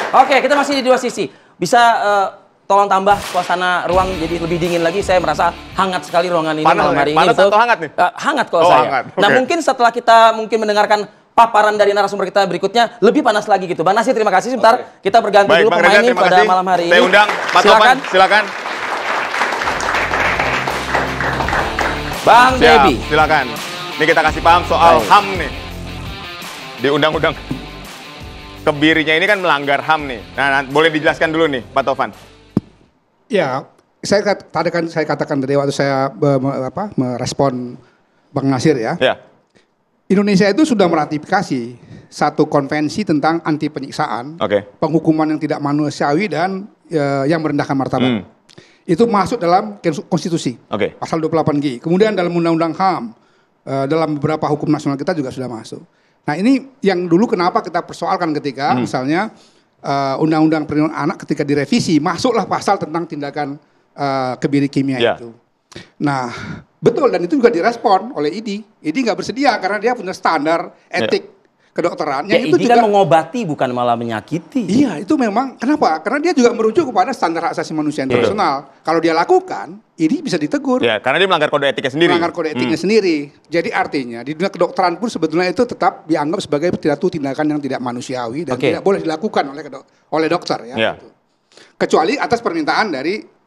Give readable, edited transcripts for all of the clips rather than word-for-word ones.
Oke, kita masih di dua sisi. Bisa tolong tambah suasana ruang jadi lebih dingin lagi. Saya merasa hangat sekali ruangan ini malam hari ini. Panas atau hangat nih? Hangat kalau saya. Hangat. Nah, mungkin setelah kita mendengarkan paparan dari narasumber kita berikutnya lebih panas lagi gitu. Bang Nasir, terima kasih. Sebentar kita berganti dulu pemainnya pada malam hari ini. Saya undang Pak Tovan, silakan. Bang Debbie, silakan. Ini kita kasih paham soal HAM nih. Di undang-undang kebirinya ini kan melanggar HAM nih. Nah, boleh dijelaskan dulu nih, Pak Tovan. Ya, saya katakan tadi waktu saya merespon Bang Nasir ya. Indonesia itu sudah meratifikasi satu konvensi tentang anti penyiksaan, penghukuman yang tidak manusiawi dan yang merendahkan martabat. Itu masuk dalam konstitusi, pasal 28G. Kemudian dalam undang-undang HAM, dalam beberapa hukum nasional kita juga sudah masuk. Nah ini yang dulu kenapa kita persoalkan ketika misalnya undang-undang perlindungan anak ketika direvisi, masuklah pasal tentang tindakan kebiri kimia itu. Nah betul, dan itu juga direspon oleh IDI. IDI nggak bersedia karena dia punya standar etik kedokteran. Ya, itu IDI juga kan mengobati bukan malah menyakiti. Iya, itu memang kenapa? Karena dia juga merujuk kepada standar hak asasi manusia internasional. Kalau dia lakukan, IDI bisa ditegur. Ya, karena dia melanggar kode etiknya sendiri. Melanggar kode etiknya sendiri. Jadi artinya di dunia kedokteran pun sebetulnya itu tetap dianggap sebagai satu tindakan yang tidak manusiawi dan tidak boleh dilakukan oleh dokter ya. Gitu. Kecuali atas permintaan dari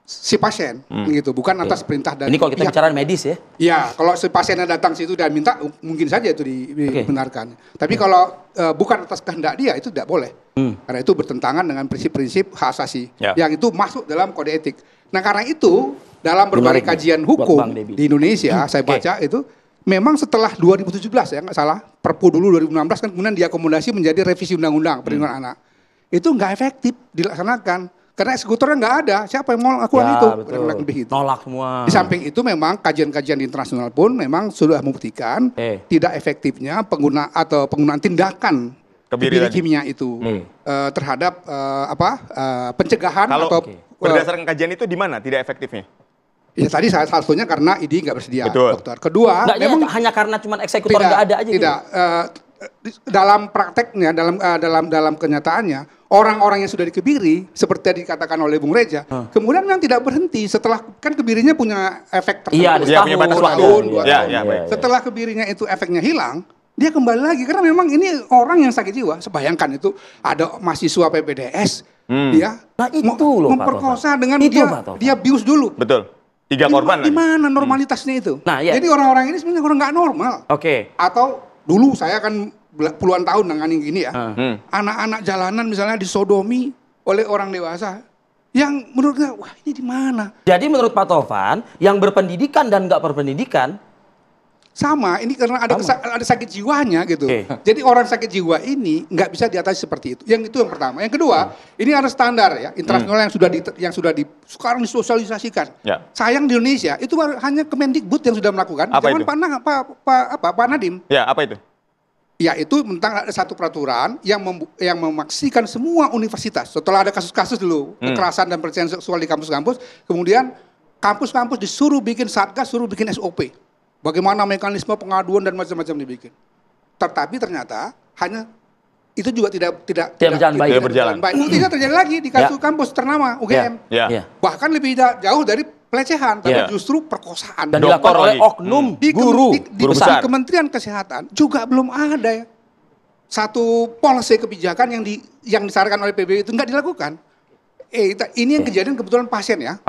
si pasien gitu, bukan atas perintah dari ini kalau kita bicara medis ya. Iya, kalau si pasiennya datang situ dan minta mungkin saja itu dibenarkan. Tapi kalau bukan atas kehendak dia itu tidak boleh. Karena itu bertentangan dengan prinsip-prinsip hak asasi yang itu masuk dalam kode etik. Nah, karena itu dalam berbagai kajian hukum di Indonesia saya baca itu memang setelah 2017 ya nggak salah, Perpu dulu 2016 kan kemudian diakomodasi menjadi revisi undang-undang perlindungan anak. Itu nggak efektif dilaksanakan. Karena eksekutornya nggak ada, siapa yang mau lakukan itu? Lebih itu. Nolak semua. Di samping itu memang kajian-kajian internasional pun memang sudah membuktikan tidak efektifnya penggunaan tindakan kebiri kimia itu terhadap pencegahan atau berdasarkan kajian itu di mana tidak efektifnya? Ya tadi salah satunya karena IDI nggak bersedia, dokter. Kedua, memang hanya karena cuma eksekutor nggak ada aja. Tidak. Dalam prakteknya, dalam kenyataannya, orang-orang yang sudah dikebiri, seperti yang dikatakan oleh Bung Reja, kemudian memang tidak berhenti setelah kan kebirinya punya efek tertentu. Iya, punya batas tahun, 2 tahun. Setelah kebirinya itu efeknya hilang, dia kembali lagi karena memang ini orang yang sakit jiwa. Sebayangkan itu ada mahasiswa PPDS, dia memperkosa dengan dia bius dulu. Betul. 3 korban. Di mana normalitasnya itu? Jadi orang-orang ini sebenarnya orang nggak normal. Atau dulu saya kan puluhan tahun nangani gini ya. Anak-anak jalanan misalnya disodomi oleh orang dewasa. Yang menurutnya, wah ini di mana? Jadi menurut Pak Tovan, yang berpendidikan dan nggak berpendidikan sama, ini karena ada sakit jiwanya gitu. Jadi orang sakit jiwa ini nggak bisa diatasi seperti itu. Yang itu yang pertama. Yang kedua, ini ada standar ya internasional yang sudah sekarang disosialisasikan. Sayang di Indonesia itu hanya Kemendikbud yang sudah melakukan. Zaman Pak Nadiem. Ya, apa itu? Ya itu tentang ada satu peraturan yang memaksikan semua universitas. Setelah ada kasus-kasus dulu kekerasan dan pelecehan seksual di kampus-kampus, kemudian kampus-kampus disuruh bikin satgas, suruh bikin SOP. Bagaimana mekanisme pengaduan dan macam-macam dibikin. Tetapi ternyata hanya itu juga tidak berjalan baik. Buktinya terjadi lagi di kampus ternama UGM. Bahkan lebih jauh dari pelecehan, tapi justru perkosaan. Dan dilakukan oleh oknum guru besar. Di Kementerian Kesehatan juga belum ada satu polisi kebijakan yang disarankan oleh PBB itu nggak dilakukan. Ini yang kejadian kebetulan pasien ya.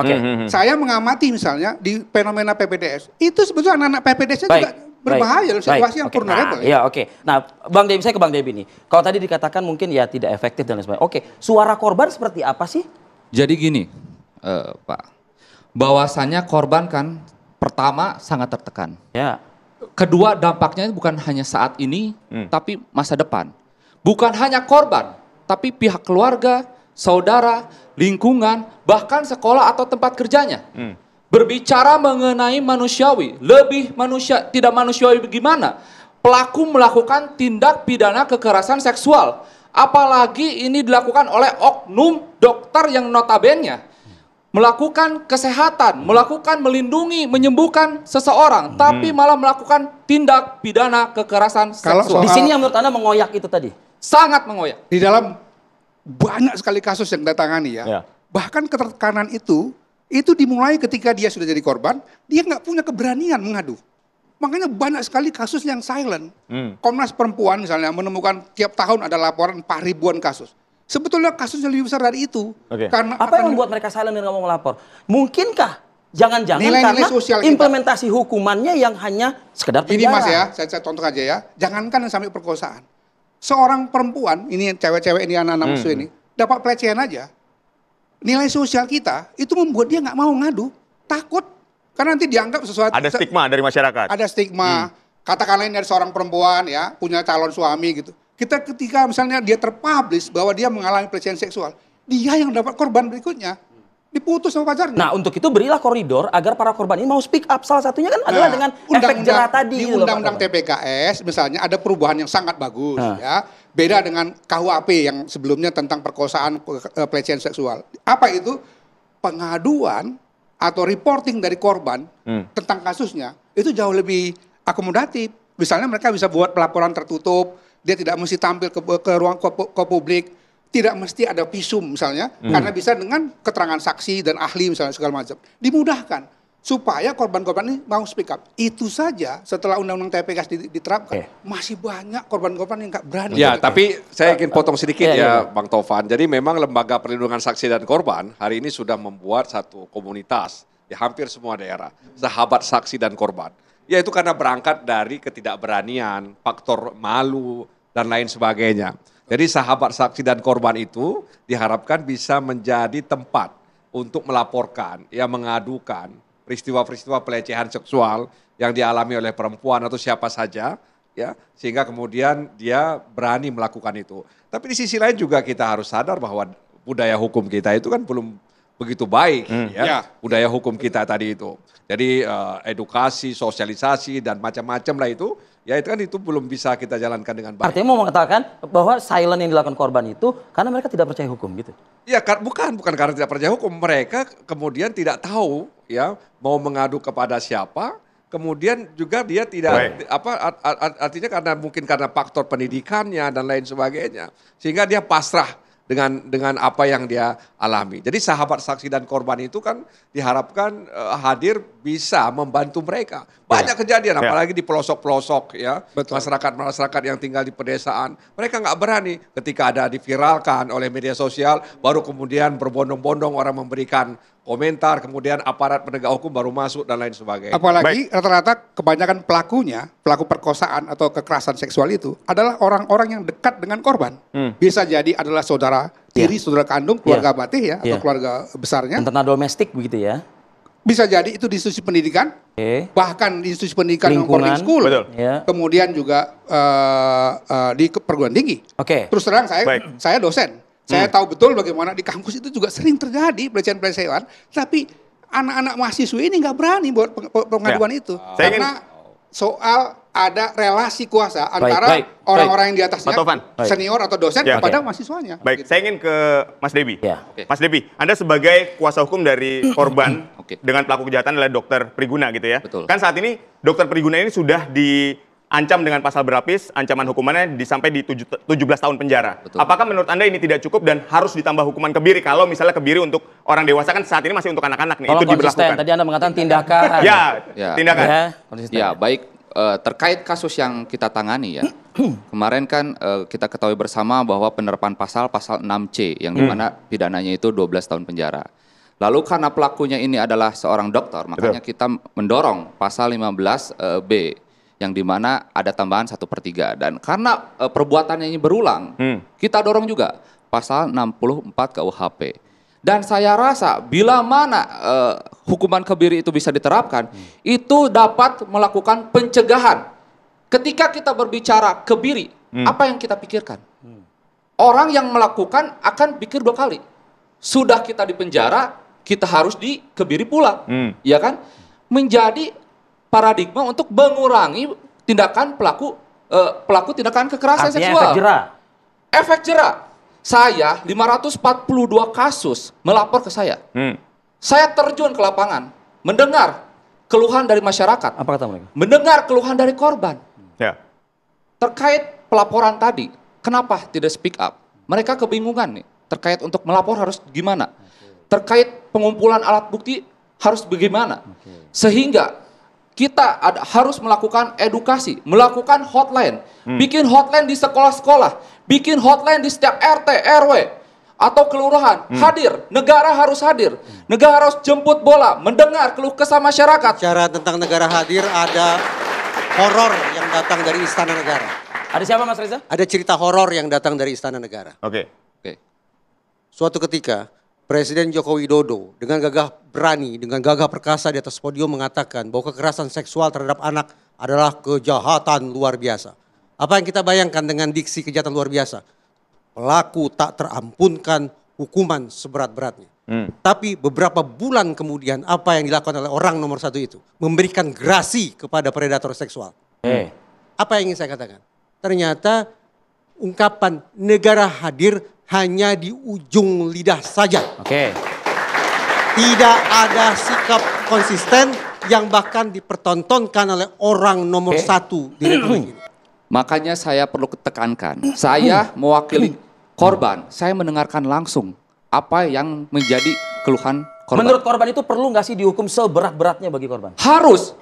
Saya mengamati misalnya di fenomena PPDS. Itu sebetulnya anak-anak PPDS-nya juga berbahaya dalam situasi yang vulnerable. Nah, Bang Debbie, saya ke Bang Debbie nih. Kalau tadi dikatakan mungkin ya tidak efektif dan lain sebagainya. Suara korban seperti apa sih? Jadi gini, Pak. Bahwasannya korban kan pertama sangat tertekan. Kedua dampaknya bukan hanya saat ini, tapi masa depan. Bukan hanya korban, tapi pihak keluarga, saudara, lingkungan, bahkan sekolah atau tempat kerjanya. Berbicara mengenai manusiawi, lebih tidak manusiawi bagaimana? Pelaku melakukan tindak pidana kekerasan seksual. Apalagi ini dilakukan oleh oknum dokter yang notabene melakukan kesehatan, melakukan melindungi, menyembuhkan seseorang, tapi malah melakukan tindak pidana kekerasan seksual. Di sini yang menurut Anda mengoyak itu tadi? Sangat mengoyak. Di dalam banyak sekali kasus yang ditangani ya. Bahkan ketertekanan itu dimulai ketika dia sudah jadi korban, dia nggak punya keberanian mengadu. Makanya banyak sekali kasus yang silent. Komnas Perempuan misalnya menemukan tiap tahun ada laporan 4.000-an kasus. Sebetulnya kasusnya lebih besar dari itu. Karena apa yang membuat mereka silent dan nggak mau melapor? Mungkinkah jangan-jangan karena sosial implementasi hukumannya yang hanya sekedar penjara? Ini Mas ya, saya contoh aja ya. Jangankan yang sampai perkosaan. Seorang perempuan, ini cewek-cewek ini anak-anak musuh ini, dapat pelecehan aja. Nilai sosial kita itu membuat dia nggak mau ngadu, takut karena nanti dianggap sesuatu. Ada stigma dari masyarakat. Ada stigma. Katakanlah ini dari seorang perempuan ya, punya calon suami gitu. Ketika misalnya dia terpublish bahwa dia mengalami pelecehan seksual, dia yang dapat korban berikutnya diputus sama pacarnya. Nah, untuk itu berilah koridor agar para korban ini mau speak up. Salah satunya kan adalah dengan efek jerah tadi. Di Undang-Undang TPKS misalnya ada perubahan yang sangat bagus ya. Beda dengan KUHP yang sebelumnya tentang perkosaan, pelecehan seksual. Apa itu? Pengaduan atau reporting dari korban tentang kasusnya itu jauh lebih akomodatif. Misalnya mereka bisa buat pelaporan tertutup, dia tidak mesti tampil ke ruang ke publik, tidak mesti ada visum misalnya, karena bisa dengan keterangan saksi dan ahli misalnya segala macam. Dimudahkan supaya korban-korban ini mau speak up. Itu saja setelah Undang-Undang TPKS diterapkan, masih banyak korban-korban yang nggak berani. Ya, tapi saya ingin potong sedikit Bang Taufan. Jadi memang Lembaga Perlindungan Saksi dan Korban hari ini sudah membuat satu komunitas di hampir semua daerah, Sahabat Saksi dan Korban. Yaitu karena berangkat dari ketidakberanian, faktor malu, dan lain sebagainya. Jadi sahabat saksi dan korban itu diharapkan bisa menjadi tempat untuk melaporkan, mengadukan peristiwa-peristiwa pelecehan seksual yang dialami oleh perempuan atau siapa saja, ya, sehingga kemudian dia berani melakukan itu. Tapi di sisi lain juga kita harus sadar bahwa budaya hukum kita itu kan belum begitu baik, budaya hukum kita tadi itu. Jadi edukasi, sosialisasi dan macam-macam lah itu. Ya itu kan itu belum bisa kita jalankan dengan baik. Artinya mau mengatakan bahwa silent yang dilakukan korban itu karena mereka tidak percaya hukum gitu? Ya bukan karena tidak percaya hukum. Mereka kemudian tidak tahu ya mau mengadu kepada siapa. Kemudian juga dia tidak artinya karena faktor pendidikannya dan lain sebagainya. Sehingga dia pasrah dengan apa yang dia alami. Jadi sahabat saksi dan korban itu kan diharapkan hadir bisa membantu mereka. Banyak kejadian, apalagi di pelosok-pelosok ya, masyarakat yang tinggal di pedesaan. Mereka nggak berani ketika ada diviralkan oleh media sosial, baru kemudian berbondong-bondong orang memberikan komentar, kemudian aparat penegak hukum baru masuk dan lain sebagainya. Apalagi rata-rata kebanyakan pelaku perkosaan atau kekerasan seksual itu adalah orang-orang yang dekat dengan korban. Bisa jadi adalah saudara tiri, saudara kandung, keluarga batih ya, atau keluarga besarnya. Tentang domestik begitu ya. Bisa jadi itu di institusi pendidikan, bahkan di institusi pendidikan boarding school, kemudian juga di perguruan tinggi. Terus terang saya dosen. Saya tahu betul bagaimana di kampus itu juga sering terjadi pelecehan-pelecehan, tapi anak-anak mahasiswa ini nggak berani buat pengaduan itu. Karena soal ada relasi kuasa antara orang-orang yang di atasnya, senior atau dosen kepada mahasiswanya. Baik, saya ingin ke Mas Debi. Mas Debi, Anda sebagai kuasa hukum dari korban dengan pelaku kejahatan adalah Dokter Priguna gitu ya. Kan saat ini Dokter Priguna ini sudah diancam dengan pasal berlapis, ancaman hukumannya sampai di 17 tahun penjara. Apakah menurut Anda ini tidak cukup dan harus ditambah hukuman kebiri? Kalau misalnya kebiri untuk orang dewasa kan saat ini masih untuk anak-anak nih, itu diberlakukan. Tadi Anda mengatakan tindakan. Tindakan. Baik, terkait kasus yang kita tangani ya. Kemarin kan kita ketahui bersama bahwa penerapan pasal 6C yang dimana pidananya itu 12 tahun penjara. Lalu karena pelakunya ini adalah seorang dokter, makanya kita mendorong pasal 15B yang dimana ada tambahan 1/3. Dan karena perbuatannya ini berulang, kita dorong juga pasal 64 KUHP. Dan saya rasa bila mana hukuman kebiri itu bisa diterapkan, itu dapat melakukan pencegahan. Ketika kita berbicara kebiri, apa yang kita pikirkan? Orang yang melakukan akan pikir 2 kali. Sudah kita di penjara, kita harus dikebiri pula, ya kan? Menjadi paradigma untuk mengurangi tindakan pelaku tindakan kekerasan seksual. Efek jerah. Saya 542 kasus melapor ke saya. Saya terjun ke lapangan, mendengar keluhan dari masyarakat. Apa kata mereka? Mendengar keluhan dari korban. Terkait pelaporan tadi, kenapa tidak speak up? Mereka kebingungan nih. Terkait untuk melapor harus gimana? Terkait pengumpulan alat bukti harus bagaimana? Sehingga kita harus melakukan edukasi, melakukan hotline, bikin hotline di sekolah-sekolah, bikin hotline di setiap RT, RW, atau kelurahan, hadir, negara harus hadir, negara harus jemput bola, mendengar keluh kesah masyarakat. Bicara tentang negara hadir, ada horor yang datang dari Istana Negara. Ada siapa Mas Reza? Ada cerita horor yang datang dari Istana Negara. Oke. Suatu ketika, Presiden Joko Widodo dengan gagah berani, dengan gagah perkasa di atas podium mengatakan bahwa kekerasan seksual terhadap anak adalah kejahatan luar biasa. Apa yang kita bayangkan dengan diksi kejahatan luar biasa? Pelaku tak terampunkan hukuman seberat-beratnya. Tapi beberapa bulan kemudian apa yang dilakukan oleh orang nomor satu itu? Memberikan gerasi kepada predator seksual. Apa yang ingin saya katakan? Ternyata ungkapan negara hadir hanya di ujung lidah saja. Tidak ada sikap konsisten yang bahkan dipertontonkan oleh orang nomor satu di Republik ini. Makanya saya perlu tekankan, saya mewakili korban, saya mendengarkan langsung apa yang menjadi keluhan korban. Menurut korban itu perlu nggak sih dihukum seberat-beratnya bagi korban? Harus.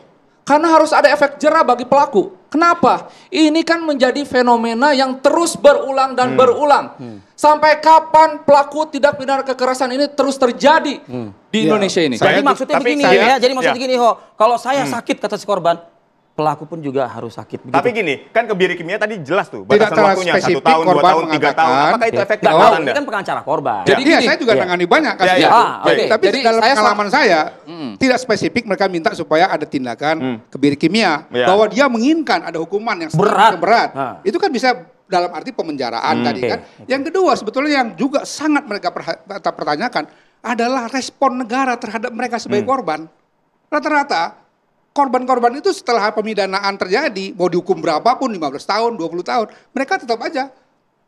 Karena harus ada efek jera bagi pelaku. Kenapa? Ini kan menjadi fenomena yang terus berulang dan berulang. Sampai kapan pelaku tindak pidana kekerasan ini terus terjadi di Indonesia ini? Jadi maksudnya begini jadi maksudnya gini, kalau saya sakit kata si korban, pelaku pun juga harus sakit. Begitu. Tapi gini, kan kebiri kimia tadi jelas tuh batasan waktunya 1 tahun, 2 tahun, 3 tahun. Apakah itu efektif? Ini kan pengacara korban. Jadi saya juga nangani banyak kasus. Tapi dalam pengalaman saya tidak spesifik mereka minta supaya ada tindakan kebiri kimia bahwa dia menginginkan ada hukuman yang berat. Itu kan bisa dalam arti pemenjaraan tadi kan. Yang kedua sebetulnya yang juga sangat mereka pertanyakan adalah respon negara terhadap mereka sebagai korban. Rata-rata korban-korban itu setelah pemidanaan terjadi, mau dihukum berapapun, 15 tahun, 20 tahun, mereka tetap aja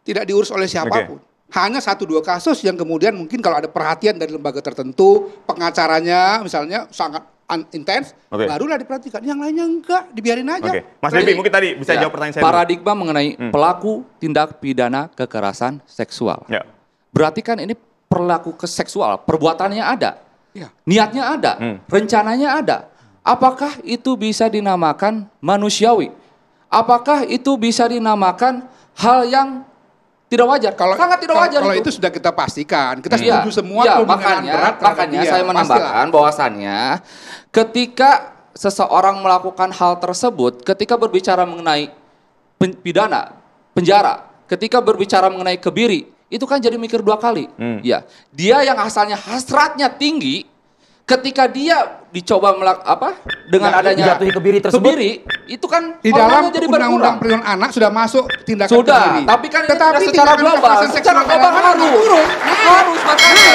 tidak diurus oleh siapapun. Hanya 1-2 kasus yang kemudian mungkin kalau ada perhatian dari lembaga tertentu, pengacaranya misalnya sangat intens, barulah diperhatikan. Yang lainnya enggak, dibiarin aja. Mas Devi, mungkin tadi bisa jawab pertanyaan saya. Paradigma mengenai pelaku tindak pidana kekerasan seksual. Berarti kan ini perilaku seksual, perbuatannya ada, niatnya ada, rencananya ada. Apakah itu bisa dinamakan manusiawi? Apakah itu bisa dinamakan hal yang tidak wajar? Sangat tidak wajar. Kalau itu sudah kita pastikan, kita setuju semua. Makanya saya menambahkan bahwasannya ketika seseorang melakukan hal tersebut, ketika berbicara mengenai pidana, penjara, ketika berbicara mengenai kebiri, itu kan jadi mikir 2 kali. Dia yang asalnya hasratnya tinggi, ketika dia dicoba dengan adanya kebiri tersebut, itu kan di dalam undang-undang perlindungan anak sudah masuk tindakan kebiri. Tapi kan ini secara global, harus makanya.